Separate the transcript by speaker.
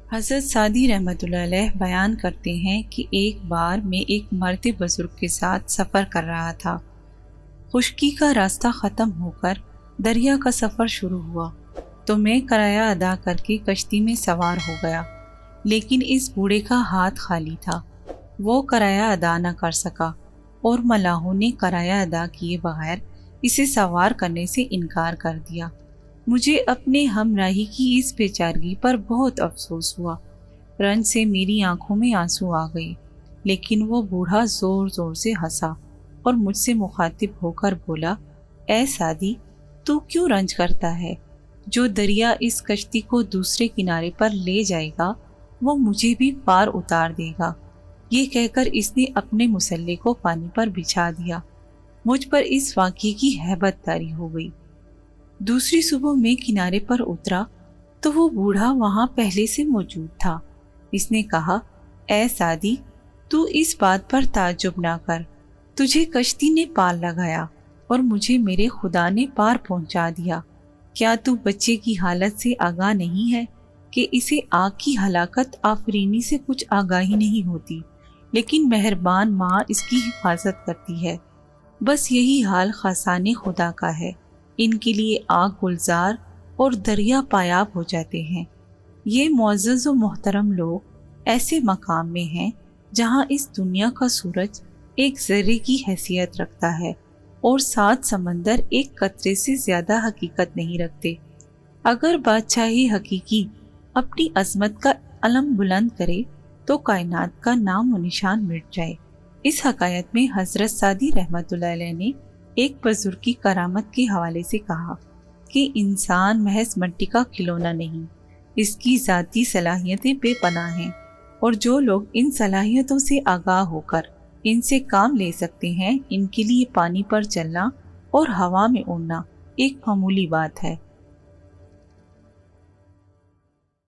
Speaker 1: حضرت سعدی رحمۃ اللہ علیہ بیان کرتے ہیں کہ ایک بار میں ایک مرد بزرگ کے ساتھ سفر کر رہا تھا۔ خشکی کا راستہ ختم ہو کر دریا کا سفر شروع ہوا تو میں کرایہ ادا کر کے کشتی میں سوار ہو گیا، لیکن اس بوڑھے کا ہاتھ خالی تھا۔ وہ کرایہ ادا نہ کر سکا اور ملاحوں نے کرایہ ادا کیے بغیر اسے سوار کرنے سے انکار کر دیا۔ مجھے اپنے ہمراہی کی اس بیچارگی پر بہت افسوس ہوا۔ رنج سے میری آنکھوں میں آنسو آ گئے، لیکن وہ بوڑھا زور زور سے ہنسا اور مجھ سے مخاطب ہو کر بولا، اے سعدی، تو کیوں رنج کرتا ہے؟ جو دریا اس کشتی کو دوسرے کنارے پر لے جائے گا وہ مجھے بھی پار اتار دے گا۔ یہ کہہ کر اس نے اپنے مسلح کو پانی پر بچھا دیا۔ مجھ پر اس واقعے کی ہیبت طاری ہو گئی۔ دوسری صبح میں کنارے پر اترا تو وہ بوڑھا وہاں پہلے سے موجود تھا۔ اس نے کہا، اے سعدی، تو اس بات پر تعجب نہ کر، تجھے کشتی نے پار لگایا اور مجھے میرے خدا نے پار پہنچا دیا۔ کیا تو بچے کی حالت سے آگاہ نہیں ہے کہ اسے آگ کی ہلاکت آفرینی سے کچھ آگاہی نہیں ہوتی، لیکن مہربان ماں اس کی حفاظت کرتی ہے۔ بس یہی حال خاصان خدا کا ہے، ان کے لیے آگ گلزار اور دریا پایاب ہو جاتے ہیں۔ یہ معزز و محترم لوگ ایسے مقام میں ہیں جہاں اس دنیا کا سورج ایک ذرے کی حیثیت رکھتا ہے اور 7 سمندر ایک قطرے سے زیادہ حقیقت نہیں رکھتے۔ اگر بادشاہی حقیقی اپنی عظمت کا علم بلند کرے تو کائنات کا نام و نشان مٹ جائے۔ اس حکایت میں حضرت سعدی رحمۃ اللہ علیہ نے ایک بزرگ کی کرامت کے حوالے سے کہا کہ انسان محض مٹی کا کھلونا نہیں، اس کی ذاتی صلاحیتیں بے پناہ ہیں، اور جو لوگ ان صلاحیتوں سے آگاہ ہو کر ان سے کام لے سکتے ہیں، ان کے لیے پانی پر چلنا اور ہوا میں اڑنا ایک معمولی بات ہے۔